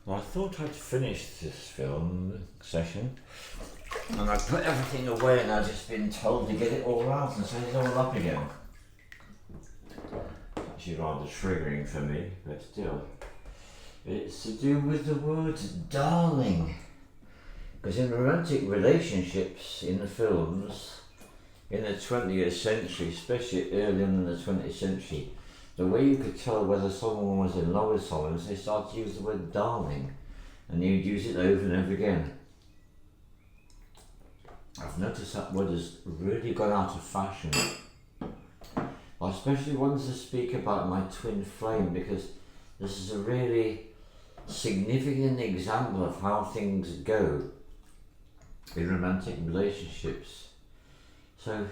Well, I thought I'd finished this film session, and I put everything away, and I've just been told to get it all out and set it all up again. It's actually rather triggering for me, but still. It's to do with the word darling. Because in romantic relationships in the films, in the 20th century, especially early on in the 20th century, the way you could tell whether someone was in love with someone is they started to use the word darling, and you'd use it over and over again. I've noticed that word has really gone out of fashion. I especially wanted to speak about my twin flame because this is a really significant example of how things go in romantic relationships. So,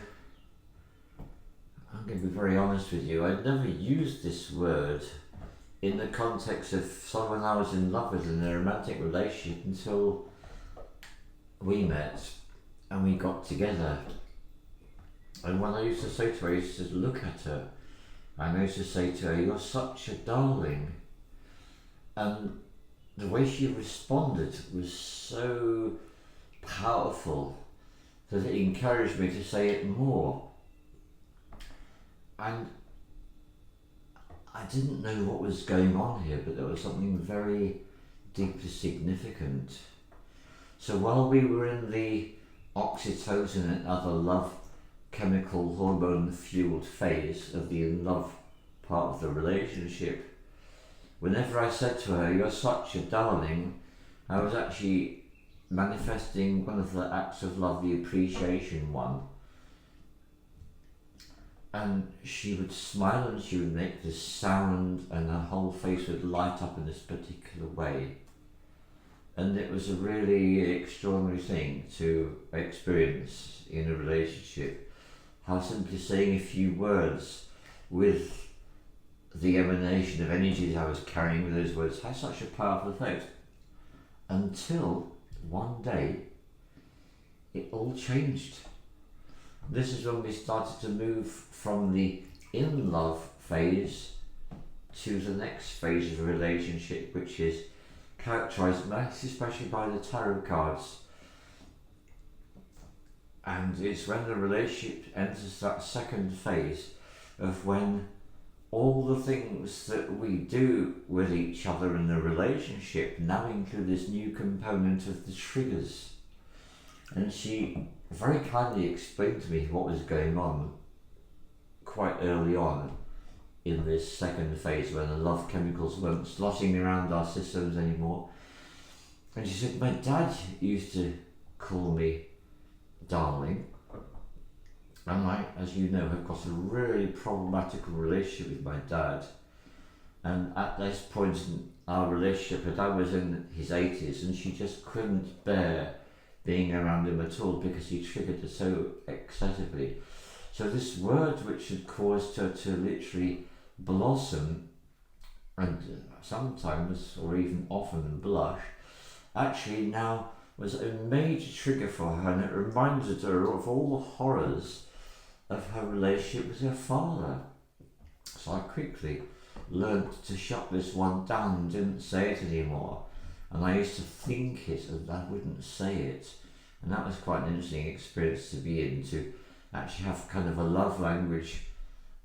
I'm going to be very honest with you, I'd never used this word in the context of someone I was in love with in a romantic relationship until we met and we got together. And when I used to say to her, I used to look at her and I used to say to her, "You're such a darling." And the way she responded was so powerful that it encouraged me to say it more. And I didn't know what was going on here, but there was something very deeply significant. So while we were in the oxytocin and other love chemical hormone fueled phase of the in love part of the relationship, whenever I said to her, "You're such a darling," I was actually manifesting one of the acts of love, the appreciation one. And she would smile and she would make this sound and her whole face would light up in this particular way. And it was a really extraordinary thing to experience in a relationship. How simply saying a few words with the emanation of energies I was carrying with those words had such a powerful effect. Until one day, it all changed. This is when we started to move from the in love phase to the next phase of a relationship, which is characterized most especially by the tarot cards. And it's when the relationship enters that second phase of when all the things that we do with each other in the relationship now include this new component of the triggers. And she very kindly explained to me what was going on quite early on in this second phase when the love chemicals weren't sloshing around our systems anymore. And she said, "My dad used to call me darling, and I, as you know, have got a really problematical relationship with my dad. And at this point in our relationship, her dad was in his 80s and she just couldn't bear being around him at all because he triggered her so excessively. So this word, which had caused her to literally blossom and sometimes or even often blush, actually now was a major trigger for her, and it reminded her of all the horrors of her relationship with her father. So I quickly learned to shut this one down and didn't say it anymore. And I used to think it and I wouldn't say it. And that was quite an interesting experience to be in, to actually have kind of a love language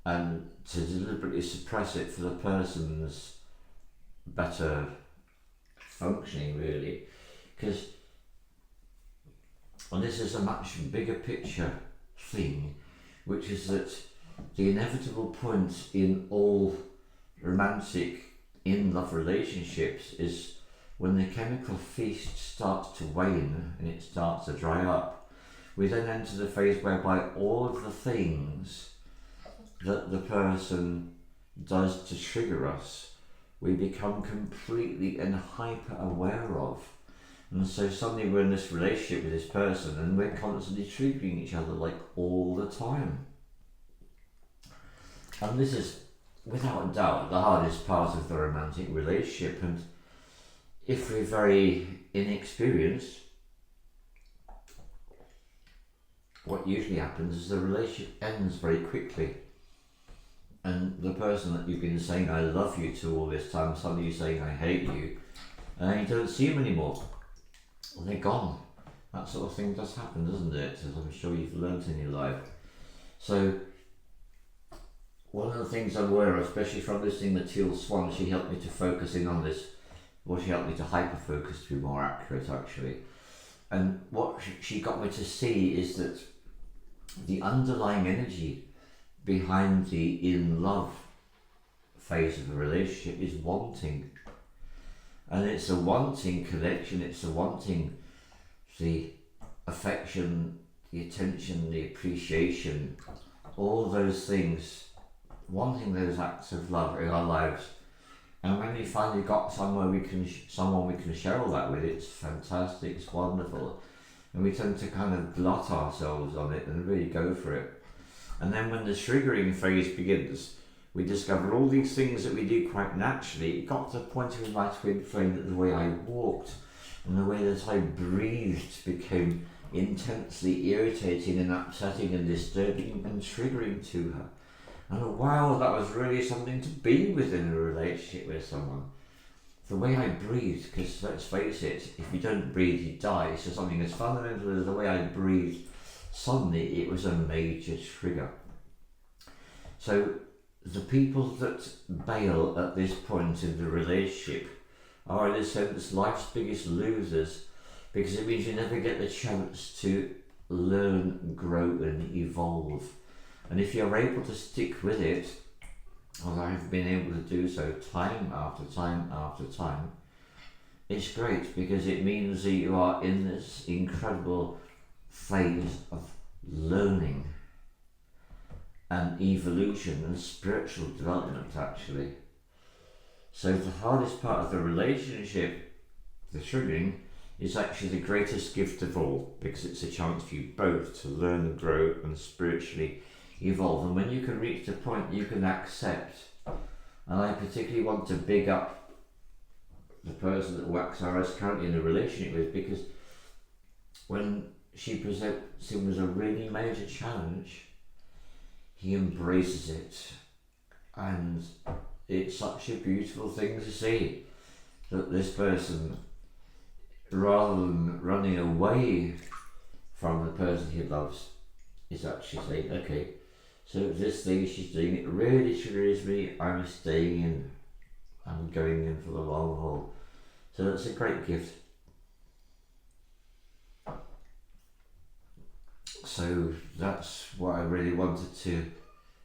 and to deliberately suppress it for the person's better functioning, really. Because, and this is a much bigger picture thing, which is that the inevitable point in all romantic in-love relationships is when the chemical feast starts to wane and it starts to dry up, we then enter the phase whereby all of the things that the person does to trigger us, we become completely and hyper aware of. And so suddenly we're in this relationship with this person and we're constantly triggering each other like all the time. And this is without doubt the hardest part of the romantic relationship, and if we're very inexperienced, what usually happens is the relationship ends very quickly, and the person that you've been saying "I love you" to all this time, suddenly you're saying "I hate you," and you don't see them anymore. Well, they're gone. That sort of thing does happen, doesn't it? As I'm sure you've learnt in your life. So, one of the things I'm aware of, especially from listening to Teal Swan, she helped me to focus in on this, or she helped me to hyper-focus, to be more accurate, actually. And what she got me to see is that the underlying energy behind the in love phase of a relationship is wanting. And it's a wanting connection, it's a wanting the affection, the attention, the appreciation, all those things, wanting those acts of love in our lives. And when we finally got someone we can share all that with, it's fantastic, it's wonderful. And we tend to kind of glut ourselves on it and really go for it. And then when the triggering phase begins, we discover all these things that we do quite naturally. It got to the point in my twin flame that the way I walked and the way that I breathed became intensely irritating and upsetting and disturbing and triggering to her. And wow, that was really something to be within a relationship with someone. The way I breathed, because let's face it, if you don't breathe, you die. So something as fundamental as the way I breathed, suddenly it was a major trigger. So the people that bail at this point in the relationship are, in a sense, life's biggest losers, because it means you never get the chance to learn, grow and evolve. And if you're able to stick with it, as I've been able to do so time after time after time, it's great, because it means that you are in this incredible phase of learning and evolution and spiritual development, actually. So the hardest part of the relationship, the triggering, is actually the greatest gift of all, because it's a chance for you both to learn and grow and spiritually evolve. And when you can reach the point you can accept, and I particularly want to big up the person that Waxara is currently in a relationship with, because when she presents him with a really major challenge, he embraces it, and it's such a beautiful thing to see that this person, rather than running away from the person he loves, is actually saying, okay, so this thing she's doing, it really triggers me, I'm staying in, I'm going in for the long haul. So that's a great gift. So that's what I really wanted to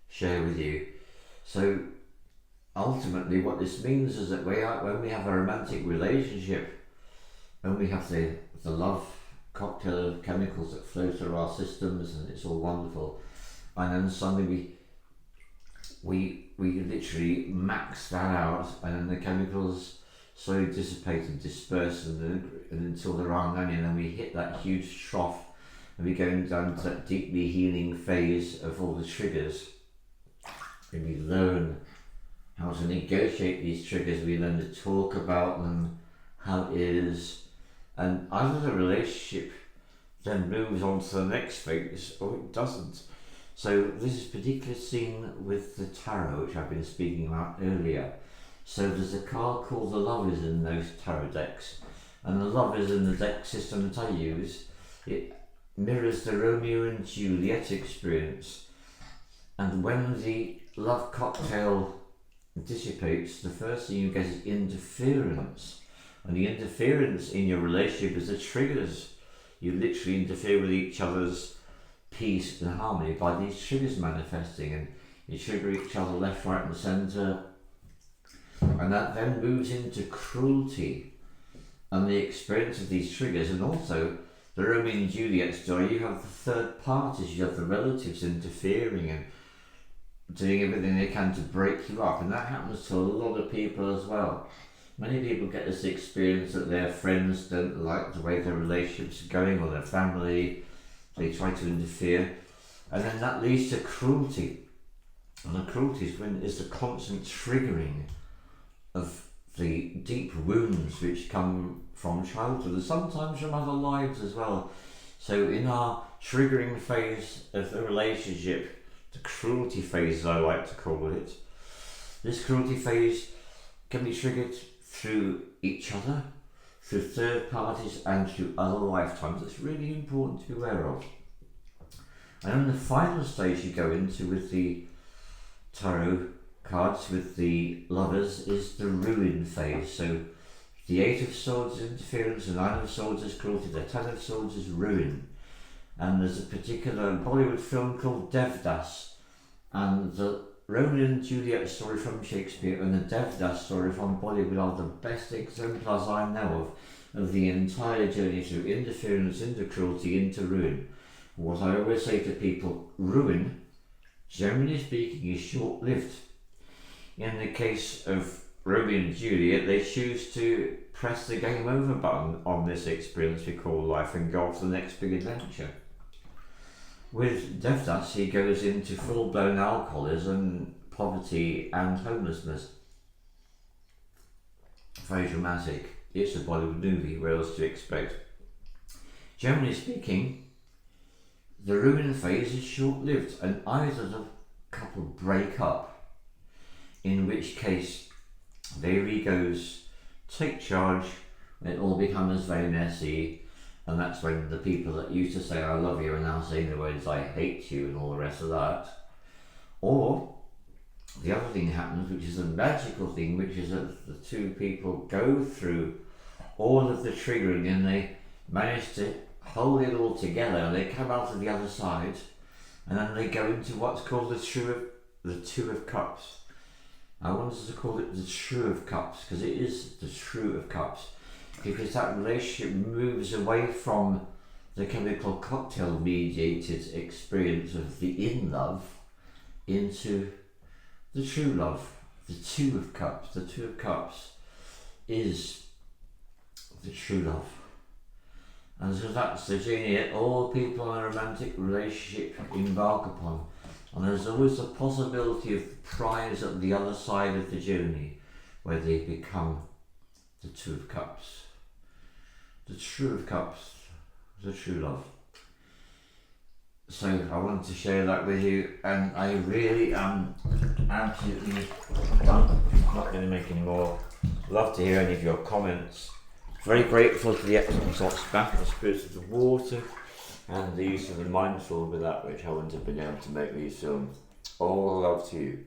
share with you. So ultimately what this means is that when we have a romantic relationship, when we have the love cocktail of chemicals that flow through our systems and it's all wonderful, and then suddenly we literally max that out, and then the chemicals slowly dissipate and disperse and until there are none, and then we hit that huge trough and we go down to that deeply healing phase of all the triggers. And we learn how to negotiate these triggers, we learn to talk about them, how it is, and either the relationship then moves on to the next phase or it doesn't. So this is particularly seen with the tarot, which I've been speaking about earlier. So there's a card called the Lovers in those tarot decks, and the Lovers in the deck system that I use, it mirrors the Romeo and Juliet experience. And when the love cocktail dissipates, the first thing you get is interference. And the interference in your relationship is the triggers. You literally interfere with each other's peace and harmony by these triggers manifesting, and you trigger each other left, right and centre. And that then moves into cruelty and the experience of these triggers. And also the Romeo and Juliet story, you have the third parties, you have the relatives interfering and doing everything they can to break you up, and that happens to a lot of people as well. Many people get this experience that their friends don't like the way their relationships are going, or their family, they try to interfere, and then that leads to cruelty. And the cruelty is the constant triggering of the deep wounds which come from childhood and sometimes from other lives as well. So in our triggering phase of the relationship, the cruelty phase, as I like to call it, this cruelty phase can be triggered through each other, through third parties and through other lifetimes. That's really important to be aware of. And then the final stage you go into with the tarot cards, with the lovers, is the ruin phase. So the 8 of Swords is interference, the 9 of Swords is cruelty, the 10 of Swords is ruin. And there's a particular Bollywood film called Devdas, and the Romeo and Juliet story from Shakespeare and the Devdas story from Bollywood are the best exemplars I know of the entire journey through interference, into cruelty, into ruin. What I always say to people, ruin, generally speaking, is short-lived. In the case of Romeo and Juliet, they choose to press the game over button on this experience we call life and go off to the next big adventure. With Devdas, he goes into full-blown alcoholism, poverty and homelessness. Very dramatic. It's a Bollywood movie, what else to expect? Generally speaking, the ruin phase is short-lived, and either the couple break up, in which case their egos take charge, and it all becomes very messy, and that's when the people that used to say I love you are now saying the words I hate you and all the rest of that. Or the other thing happens, which is a magical thing, which is that the two people go through all of the triggering and they manage to hold it all together, and they come out of the other side, and then they go into what's called the Two of Cups. I wanted to call it the True of Cups because it is the True of Cups, because that relationship moves away from the chemical cocktail mediated experience of the in love into the true love, the Two of Cups. The Two of Cups is the true love. And so that's the journey that all people in a romantic relationship embark upon. And there's always the possibility of the prize at the other side of the journey, where they become the Two of Cups. The True of Cups, the true love. So I wanted to share that with you, and I really am absolutely done. Not going to make any more. Love to hear any of your comments. Very grateful for the excellent thoughts back, the spirits of the water, and the use of the mindful with that, which I wouldn't have been able to make these films. All love to you.